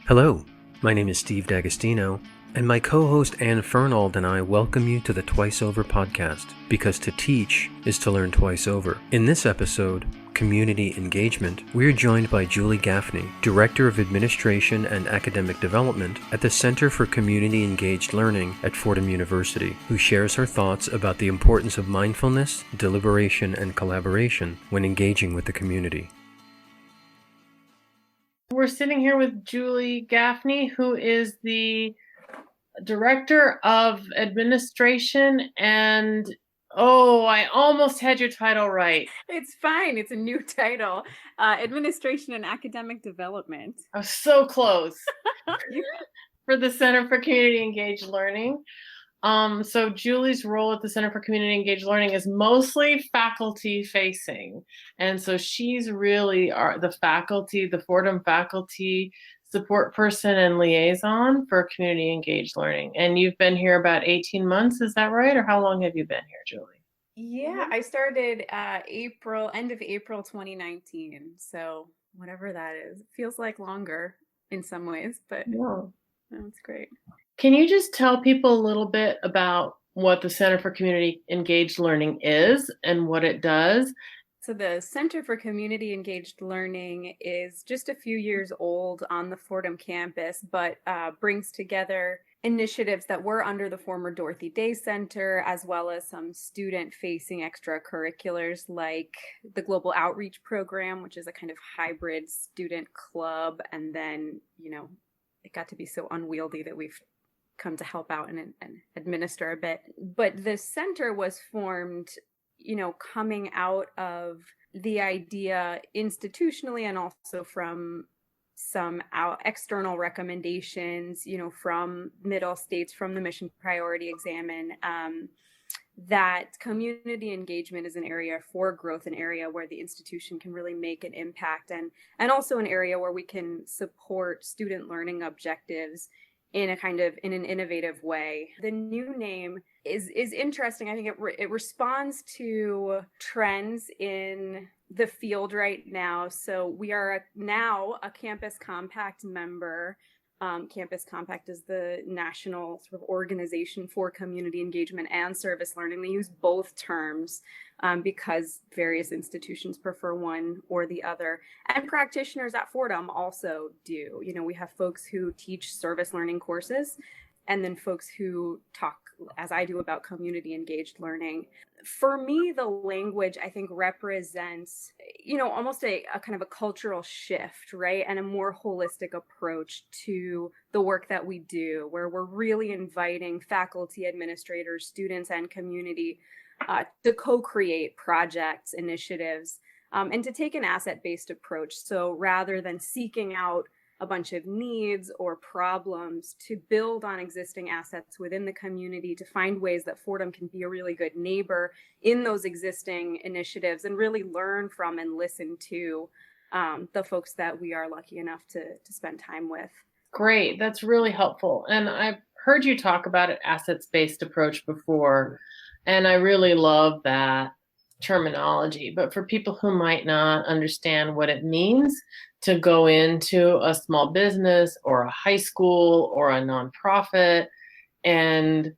Hello, my name is Steve D'Agostino, and my co-host Anne Fernald and I welcome you to the Twice Over podcast, because to teach is to learn twice over. In this episode, Community Engagement, we're joined by Julie Gafney, Director of Administration and Academic Development at the Center for Community Engaged Learning at Fordham University, who shares her thoughts about the importance of mindfulness, deliberation, and collaboration when engaging with the community. We're sitting here with Julie Gafney, who is the Director of Administration and, I almost had your title right. It's fine. It's a new title. Administration and Academic Development. I was so close. For the Center for Community Engaged Learning. So Julie's role at the Center for Community Engaged Learning is mostly faculty facing. And so she's really the faculty, the Fordham faculty support person and liaison for community engaged learning. And you've been here about 18 months, is that right? Or how long have you been here, Julie? Yeah, I started end of April 2019. So whatever that is, it feels like longer in some ways, but no, it's great. Can you just tell people a little bit about what the Center for Community Engaged Learning is and what it does? So the Center for Community Engaged Learning is just a few years old on the Fordham campus, but brings together initiatives that were under the former Dorothy Day Center, as well as some student-facing extracurriculars like the Global Outreach Program, which is a kind of hybrid student club. And then, it got to be so unwieldy that we've come to help out and administer a bit. But the center was formed, coming out of the idea institutionally and also from some external recommendations, from Middle States, from the Mission Priority Examine, that community engagement is an area for growth, an area where the institution can really make an impact, and also an area where we can support student learning objectives in an innovative way. The new name is interesting. I think it responds to trends in the field right now. So we are now a Campus Compact member. Campus Compact is the national sort of organization for community engagement and service learning. They use both terms because various institutions prefer one or the other. And practitioners at Fordham also do. We have folks who teach service learning courses, and then folks who talk, as I do, about community engaged learning. For me, the language, I think, represents, almost a kind of a cultural shift, right? And a more holistic approach to the work that we do, where we're really inviting faculty, administrators, students, and community to co-create projects, initiatives, and to take an asset-based approach. So rather than seeking out a bunch of needs or problems, to build on existing assets within the community, to find ways that Fordham can be a really good neighbor in those existing initiatives, and really learn from and listen to the folks that we are lucky enough to spend time with. Great, that's really helpful. And I've heard you talk about an assets-based approach before, and I really love that terminology. But for people who might not understand what it means to go into a small business or a high school or a nonprofit and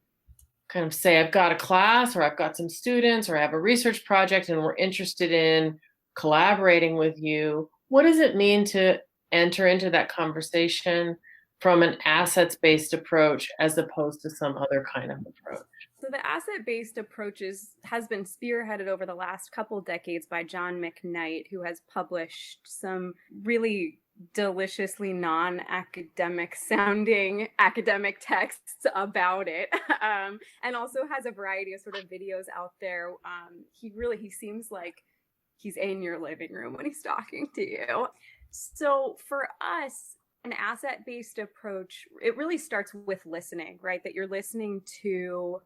kind of say, I've got a class, or I've got some students, or I have a research project and we're interested in collaborating with you, what does it mean to enter into that conversation from an assets-based approach as opposed to some other kind of approach? So the asset-based approach has been spearheaded over the last couple decades by John McKnight, who has published some really deliciously non-academic sounding academic texts about it, and also has a variety of sort of videos out there. He seems like he's in your living room when he's talking to you. So for us, an asset-based approach, it really starts with listening, right? That you're listening to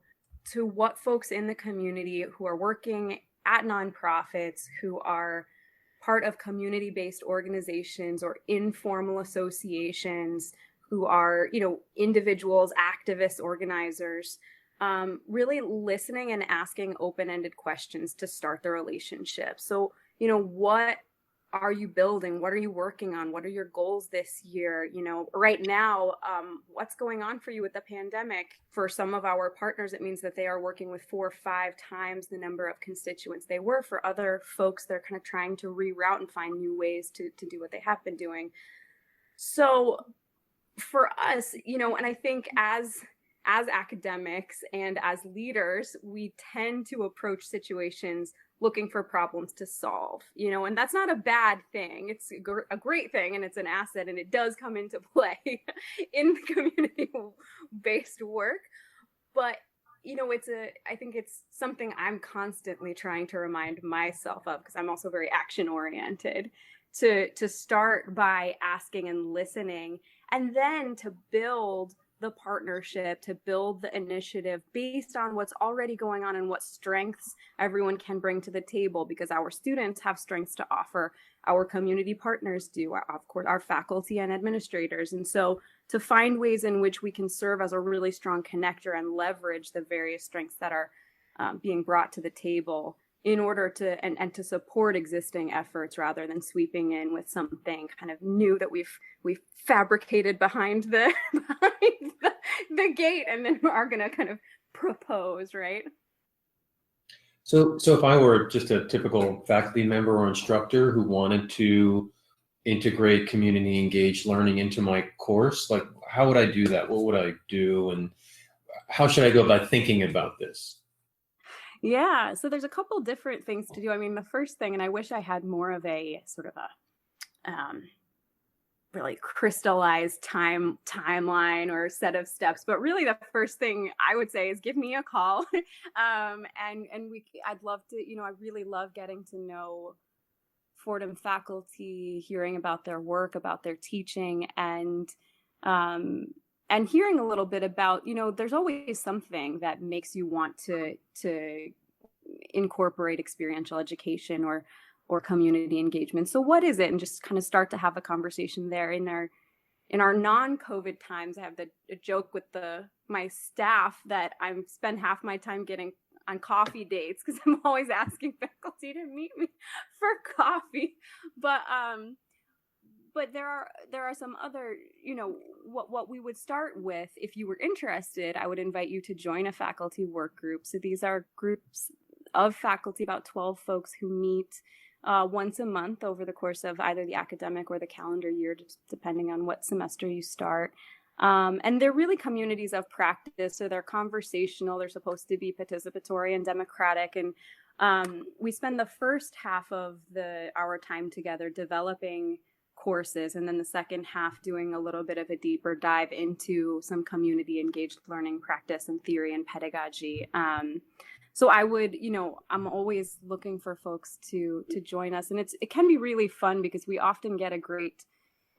what folks in the community who are working at nonprofits, who are part of community-based organizations or informal associations, who are, individuals, activists, organizers, really listening and asking open-ended questions to start the relationship. So, what are you building? What are you working on? What are your goals this year? Right now, what's going on for you with the pandemic? For some of our partners, it means that they are working with 4 or 5 times the number of constituents they were. For other folks, they're kind of trying to reroute and find new ways to do what they have been doing. So for us, and I think as academics and as leaders, we tend to approach situations looking for problems to solve, and that's not a bad thing. It's a great thing, and it's an asset, and it does come into play in the community-based work. But, I think it's something I'm constantly trying to remind myself of, because I'm also very action-oriented, to start by asking and listening, and then to build the partnership, to build the initiative based on what's already going on and what strengths everyone can bring to the table, because our students have strengths to offer, our community partners do, of course, our faculty and administrators. And so to find ways in which we can serve as a really strong connector and leverage the various strengths that are being brought to the table in order to and to support existing efforts, rather than sweeping in with something kind of new that we've fabricated behind the gate, and then are going to kind of propose, right? So if I were just a typical faculty member or instructor who wanted to integrate community engaged learning into my course, like, how would I do that? What would I do, and how should I go about thinking about this? Yeah, so there's a couple different things to do. I mean, the first thing, and I wish I had more of a sort of a really crystallized timeline or set of steps, but really the first thing I would say is give me a call. And I'd love to, I really love getting to know Fordham faculty, hearing about their work, about their teaching, and hearing a little bit about, there's always something that makes you want to incorporate experiential education or community engagement. So what is it? And just kind of start to have a conversation there. In our non-COVID times, I have a joke with my staff that I spend half my time getting on coffee dates, because I'm always asking faculty to meet me for coffee. But there are some other, what we would start with, if you were interested, I would invite you to join a faculty work group. So these are groups of faculty, about 12 folks, who meet once a month over the course of either the academic or the calendar year, just depending on what semester you start. And they're really communities of practice. So they're conversational, they're supposed to be participatory and democratic. And we spend the first half of our time together developing courses, and then the second half doing a little bit of a deeper dive into some community engaged learning practice and theory and pedagogy. So I would, I'm always looking for folks to join us, and it can be really fun, because we often get a great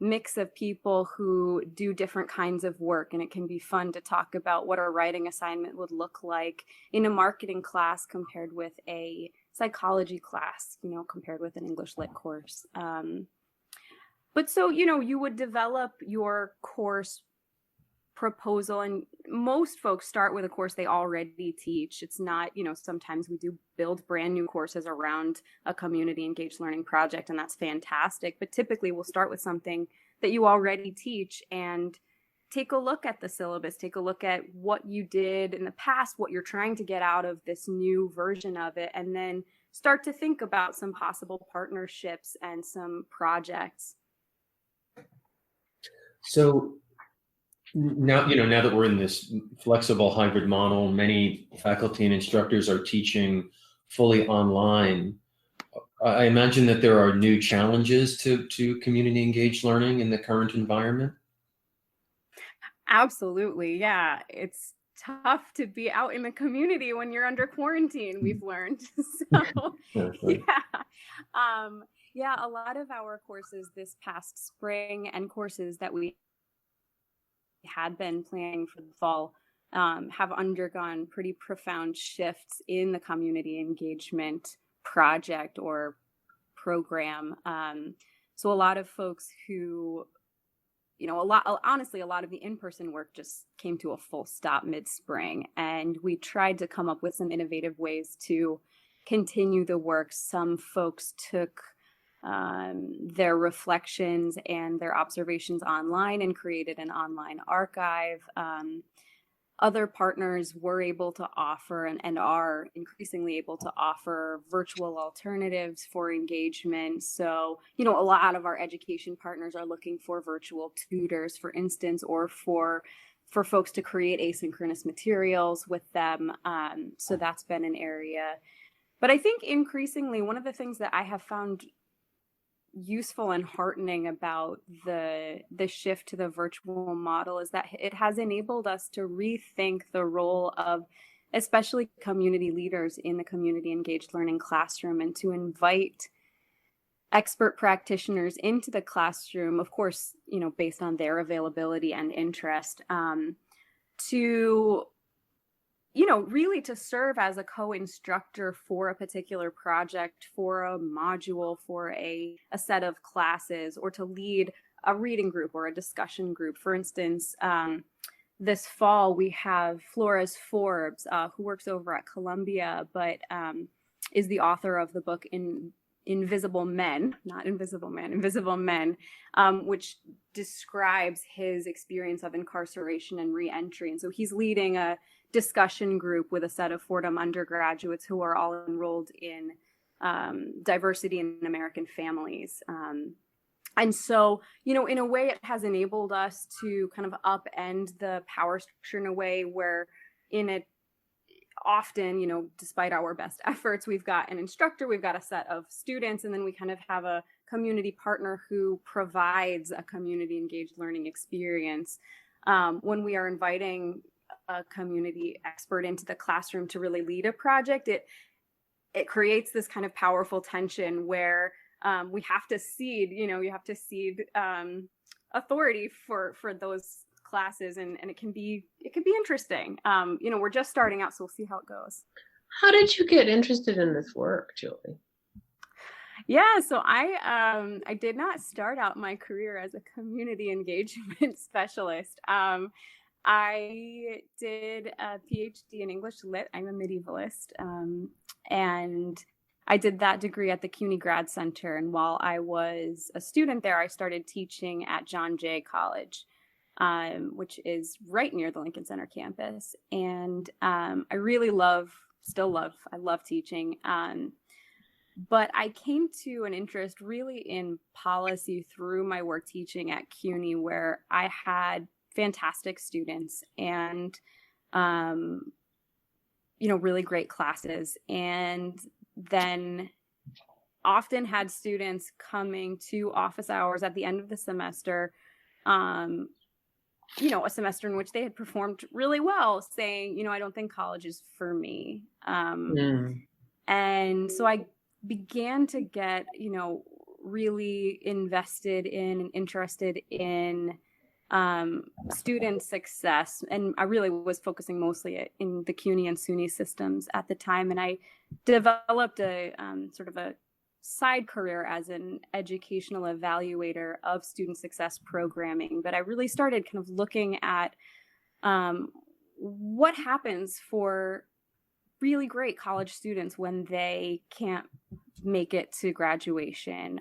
mix of people who do different kinds of work, and it can be fun to talk about what a writing assignment would look like in a marketing class compared with a psychology class, compared with an English lit course. But so, you would develop your course proposal, and most folks start with a course they already teach. It's not, sometimes we do build brand new courses around a community engaged learning project, and that's fantastic. But typically we'll start with something that you already teach and take a look at the syllabus, take a look at what you did in the past, what you're trying to get out of this new version of it, and then start to think about some possible partnerships and some projects. So now that we're in this flexible hybrid model, many faculty and instructors are teaching fully online. I imagine that there are new challenges to community engaged learning in the current environment. Absolutely. Yeah. It's tough to be out in the community when you're under quarantine, we've learned. So yeah, a lot of our courses this past spring and courses that we had been planning for the fall have undergone pretty profound shifts in the community engagement project or program. So a lot of folks who, honestly, a lot of the in-person work just came to a full stop mid-spring, and we tried to come up with some innovative ways to continue the work. Some folks took their reflections and their observations online and created an online archive. Other partners were able to offer and are increasingly able to offer virtual alternatives for engagement. So, a lot of our education partners are looking for virtual tutors, for instance, or for folks to create asynchronous materials with them. So that's been an area. But I think increasingly, one of the things that I have found useful and heartening about the shift to the virtual model is that it has enabled us to rethink the role of especially community leaders in the community engaged learning classroom, and to invite expert practitioners into the classroom, of course, based on their availability and interest, to really to serve as a co-instructor for a particular project, for a module, for a set of classes, or to lead a reading group or a discussion group. For instance, this fall we have Flores Forbes, who works over at Columbia, but is the author of the book Invisible Men, not Invisible Man, Invisible Men, which describes his experience of incarceration and reentry. And so he's leading a discussion group with a set of Fordham undergraduates who are all enrolled in diversity in American families. And so, in a way, it has enabled us to kind of upend the power structure in a way where often, despite our best efforts, we've got an instructor, we've got a set of students, and then we kind of have a community partner who provides a community engaged learning experience. When we are inviting a community expert into the classroom to really lead a project, it creates this kind of powerful tension where we have to cede, you have to cede authority for those classes, and it can be interesting. We're just starting out, so we'll see how it goes. How did you get interested in this work, Julie? Yeah, so I did not start out my career as a community engagement specialist. I did a PhD in English Lit. I'm a medievalist, and I did that degree at the CUNY Grad Center. And while I was a student there, I started teaching at John Jay College, which is right near the Lincoln Center campus. And I really love teaching. But I came to an interest really in policy through my work teaching at CUNY, where I had fantastic students and, really great classes. And then often had students coming to office hours at the end of the semester, a semester in which they had performed really well, saying, I don't think college is for me. And so I began to get, really invested in and interested in student success. And I really was focusing mostly in the CUNY and SUNY systems at the time. And I developed a sort of a side career as an educational evaluator of student success programming. But I really started kind of looking at what happens for really great college students when they can't make it to graduation,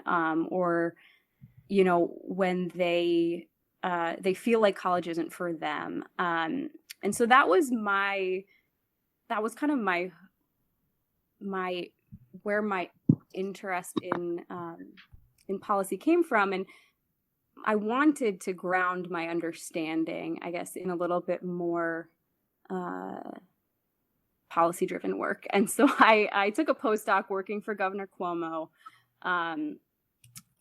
or when they feel like college isn't for them. And so that was kind of where my interest in policy came from. And I wanted to ground my understanding, I guess, in a little bit more policy-driven work. And so I took a postdoc working for Governor Cuomo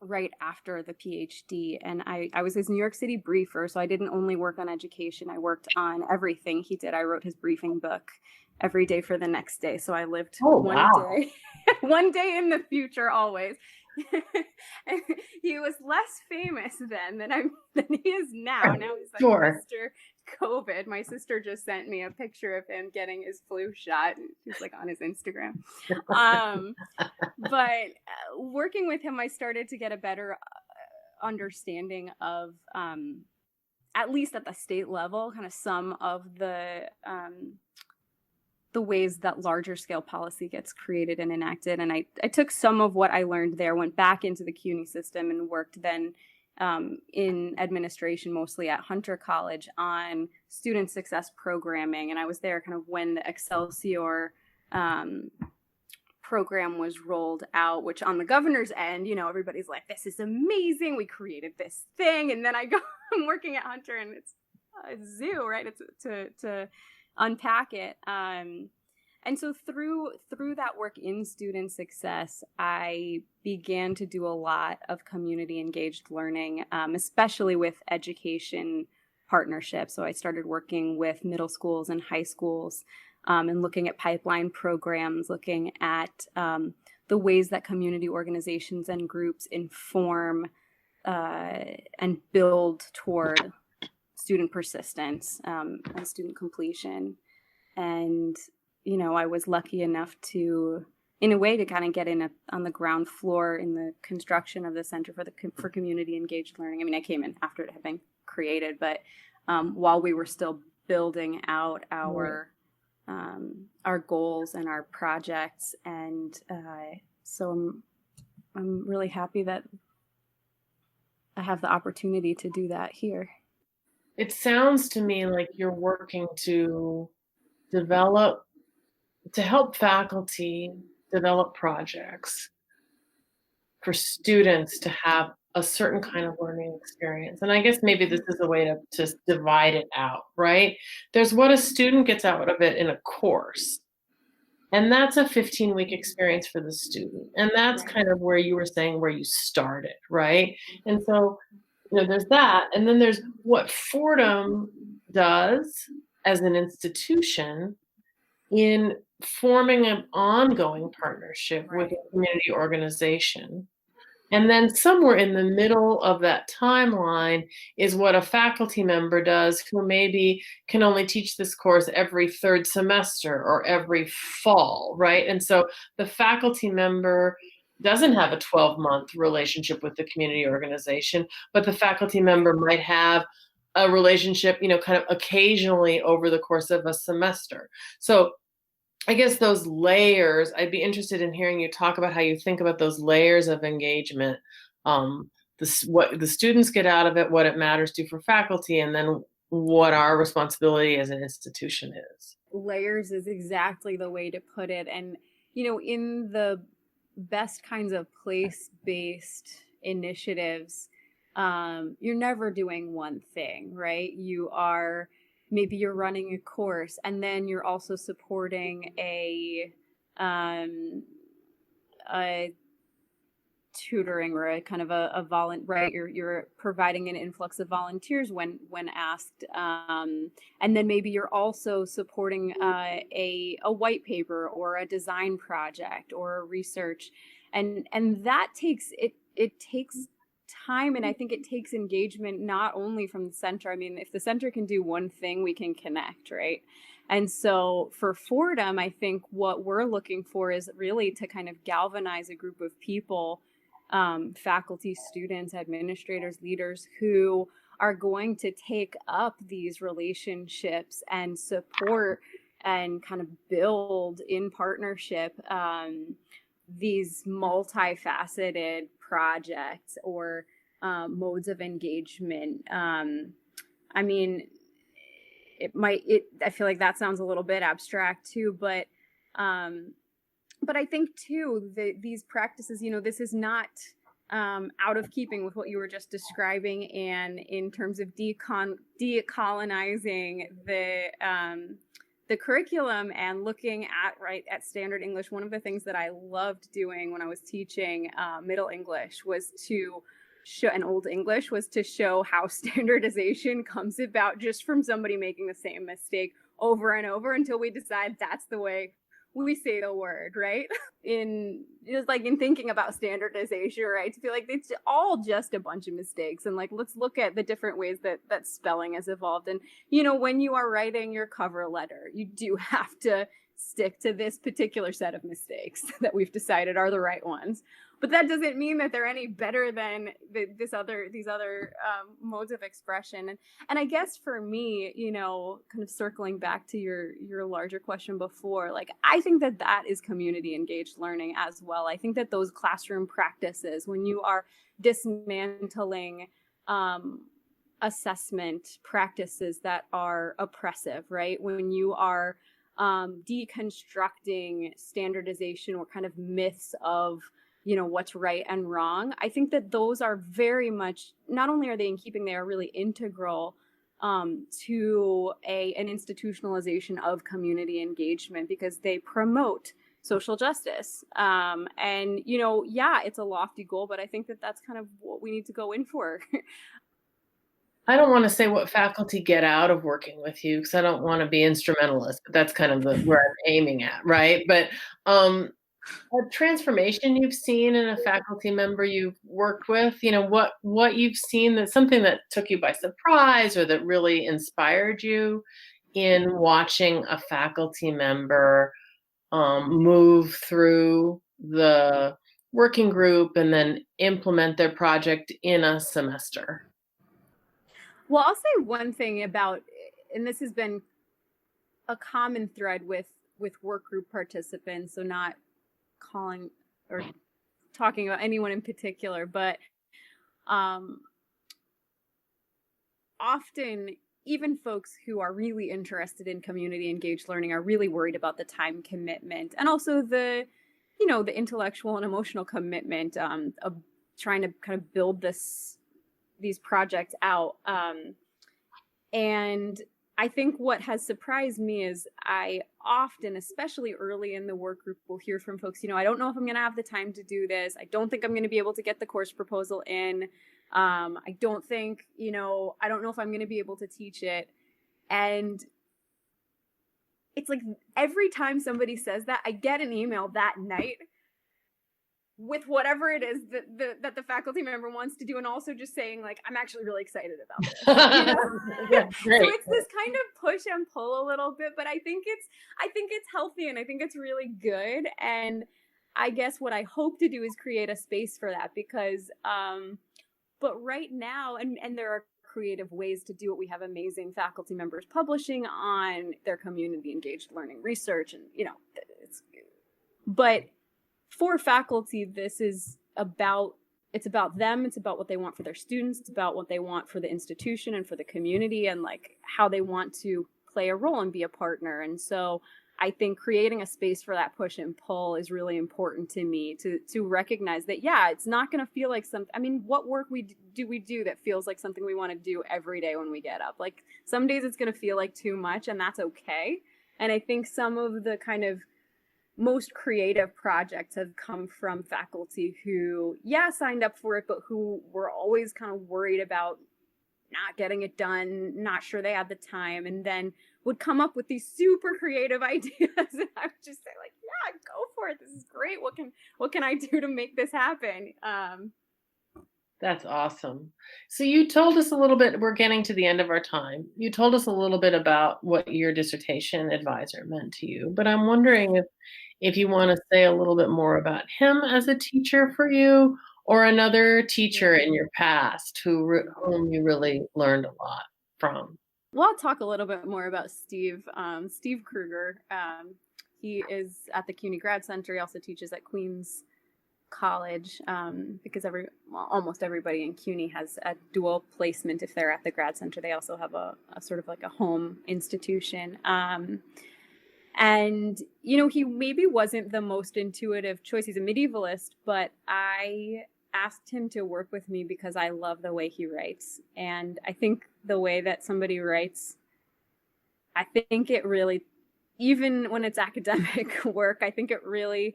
right after the PhD. And I was his New York City briefer, so I didn't only work on education. I worked on everything he did. I wrote his briefing book every day for the next day. So I lived one day in the future always. He was less famous then than he is now. Now he's like Mr. COVID. My sister just sent me a picture of him getting his flu shot. He's like on his Instagram. But working with him, I started to get a better understanding of, at least at the state level, kind of some of the the ways that larger scale policy gets created and enacted. And I took some of what I learned there, went back into the CUNY system, and worked then in administration, mostly at Hunter College, on student success programming. And I was there kind of when the Excelsior program was rolled out, which on the governor's end, everybody's like, this is amazing, we created this thing. And then I'm working at Hunter, and it's a zoo, right? It's to unpack it. And so through that work in student success, I began to do a lot of community engaged learning, especially with education partnerships. So I started working with middle schools and high schools, and looking at pipeline programs, looking at the ways that community organizations and groups inform and build toward student persistence and student completion. And, I was lucky enough to, in a way, to kind of get in on the ground floor in the construction of the Center for Community Engaged Learning. I mean, I came in after it had been created, but while we were still building out our goals and our projects. And so I'm really happy that I have the opportunity to do that here. It sounds to me like you're working to help faculty develop projects for students to have a certain kind of learning experience. And I guess maybe this is a way to just divide it out, right? There's what a student gets out of it in a course. And that's a 15-week experience for the student. And that's kind of where you were saying where you started, right? And so, there's that. And then there's what Fordham does as an institution in forming an ongoing partnership with a community organization. And then somewhere in the middle of that timeline is what a faculty member does who maybe can only teach this course every third semester or every fall, right? And so the faculty member doesn't have a 12-month relationship with the community organization, but the faculty member might have a relationship, kind of occasionally over the course of a semester. So I guess those layers, I'd be interested in hearing you talk about how you think about those layers of engagement, what the students get out of it, what it matters to for faculty, and then what our responsibility as an institution is. Layers is exactly the way to put it. And, in the best kinds of place-based initiatives, you're never doing one thing, right? Maybe you're running a course, and then you're also supporting a tutoring or a kind of a volunteer, right? You're providing an influx of volunteers when asked, and then maybe you're also supporting a white paper or a design project or a research, and that takes it takes time, and I think it takes engagement not only from the center. I mean, if the center can do one thing, we can connect, right? And so for Fordham, I think what we're looking for is really to kind of galvanize a group of people, faculty, students, administrators, leaders, who are going to take up these relationships and support and kind of build in partnership these multifaceted projects or modes of engagement. I mean, I feel like that sounds a little bit abstract too, but I think too that these practices, this is not out of keeping with what you were just describing, and in terms of decolonizing the curriculum and looking at standard English. One of the things that I loved doing when I was teaching Middle English was to show, and Old English was to show how standardization comes about just from somebody making the same mistake over and over until we decide that's the way we say the word, right? In thinking about standardization, right? To feel like it's all just a bunch of mistakes, and let's look at the different ways that spelling has evolved. And when you are writing your cover letter, you do have to stick to this particular set of mistakes that we've decided are the right ones. but that doesn't mean that they're any better than these other modes of expression. And I guess for me, kind of circling back to your larger question before, like, I think that is community engaged learning as well. I think that those classroom practices, when you are dismantling assessment practices that are oppressive, right? When you are deconstructing standardization or kind of myths of, what's right and wrong, I think that those are very much, not only are they in keeping, they are really integral to an institutionalization of community engagement, because they promote social justice. And, it's a lofty goal, but I think that that's kind of what we need to go in for. I don't want to say what faculty get out of working with you, because I don't want to be instrumentalist, but that's kind of where I'm aiming at, right? But a transformation you've seen in a faculty member you've worked with, what you've seen, that's something that took you by surprise or that really inspired you in watching a faculty member move through the working group and then implement their project in a semester. Well, I'll say one thing about, and this has been a common thread with work group participants, so not calling or talking about anyone in particular, but often even folks who are really interested in community engaged learning are really worried about the time commitment, and also the intellectual and emotional commitment of trying to kind of build these projects out. And I think what has surprised me is I often, especially early in the work group, will hear from folks, I don't know if I'm going to have the time to do this. I don't think I'm going to be able to get the course proposal in. I don't think, I don't know if I'm going to be able to teach it. And it's like every time somebody says that, I get an email that night with whatever it is that the faculty member wants to do, and also just saying, like, I'm actually really excited about this. Yeah, great. So it's this kind of push and pull a little bit, but I think it's healthy, and I think it's really good. And I guess what I hope to do is create a space for that, because but right now, and there are creative ways to do it. We have amazing faculty members publishing on their community engaged learning research, and but for faculty, this is about them. It's about what they want for their students. It's about what they want for the institution and for the community, and like how they want to play a role and be a partner. And so I think creating a space for that push and pull is really important to me, to recognize that, it's not going to feel like what work we do that feels like something we want to do every day when we get up. Like, some days it's going to feel like too much, and that's okay. And I think some of the kind of most creative projects have come from faculty who, signed up for it, but who were always kind of worried about not getting it done, not sure they had the time, and then would come up with these super creative ideas. And I would just say, like, go for it. This is great. What can I do to make this happen? That's awesome. So you told us a little bit, we're getting to the end of our time. You told us a little bit about what your dissertation advisor meant to you, but I'm wondering if you want to say a little bit more about him as a teacher for you, or another teacher in your past whom you really learned a lot from. Well, I'll talk a little bit more about Stevekruger. He is at the CUNY Grad Center. He also teaches at Queens College, because almost everybody in CUNY has a dual placement. If they're at the Grad Center, they also have a sort of like a home institution. And, he maybe wasn't the most intuitive choice. He's a medievalist, but I asked him to work with me because I love the way he writes. And I think the way that somebody writes, I think it really, even when it's academic work, I think it really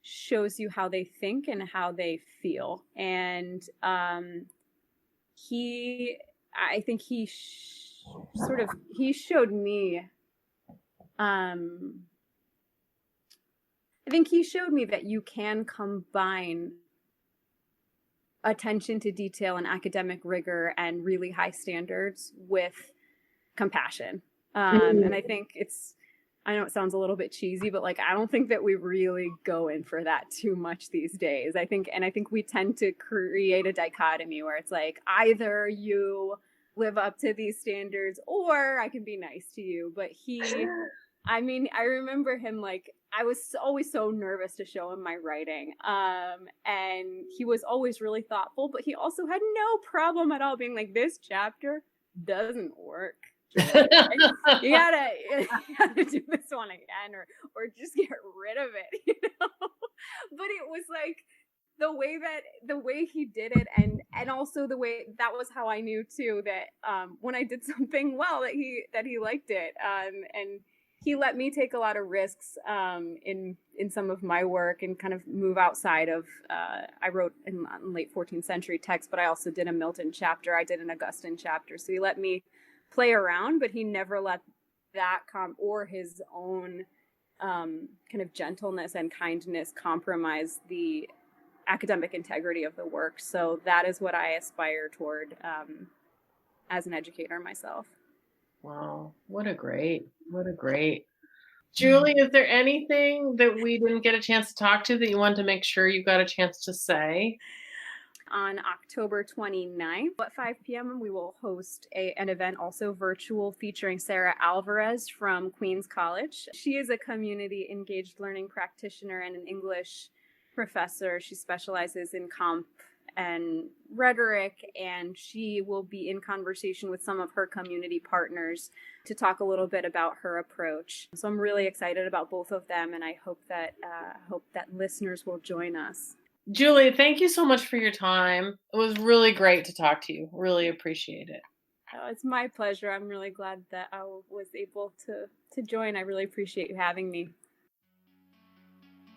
shows you how they think and how they feel. And he showed me, that you can combine attention to detail and academic rigor and really high standards with compassion. And I think I know it sounds a little bit cheesy, but like, I don't think that we really go in for that too much these days. I think we tend to create a dichotomy where it's like, either you live up to these standards or I can be nice to you. But I remember him, like, I was always so nervous to show him my writing. And he was always really thoughtful, but he also had no problem at all being like, this chapter doesn't work. You gotta do this one again, or just get rid of it, you know. But it was like the way he did it, and also the way that was how I knew too that when I did something well that he liked it, and he let me take a lot of risks in some of my work and kind of move outside of I wrote in late 14th century text, but I also did a Milton chapter, I did an Augustine chapter, so he let me play around, but he never let that or his own kind of gentleness and kindness compromise the academic integrity of the work. So that is what I aspire toward as an educator myself. Wow, what a great. Julie, is there anything that we didn't get a chance to talk to that you wanted to make sure you got a chance to say? On October 29th at 5 p.m., we will host an event, also virtual, featuring Sarah Alvarez from Queens College. She is a community engaged learning practitioner and an English professor. She specializes in comp and rhetoric, and she will be in conversation with some of her community partners to talk a little bit about her approach. So I'm really excited about both of them, and I hope that listeners will join us. Julie, thank you so much for your time. It was really great to talk to you. Really appreciate it. Oh, it's my pleasure. I'm really glad that I was able to join. I really appreciate you having me.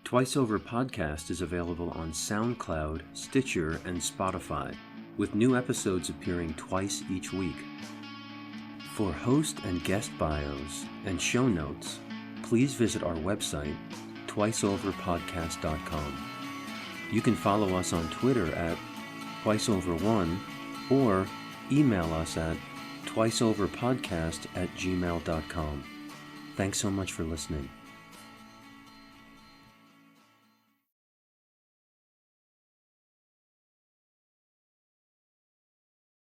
Twice Over Podcast is available on SoundCloud, Stitcher, and Spotify, with new episodes appearing twice each week. For host and guest bios and show notes, please visit our website, twiceoverpodcast.com. You can follow us on Twitter at twiceover1 or email us at twiceoverpodcast@gmail.com. Thanks so much for listening.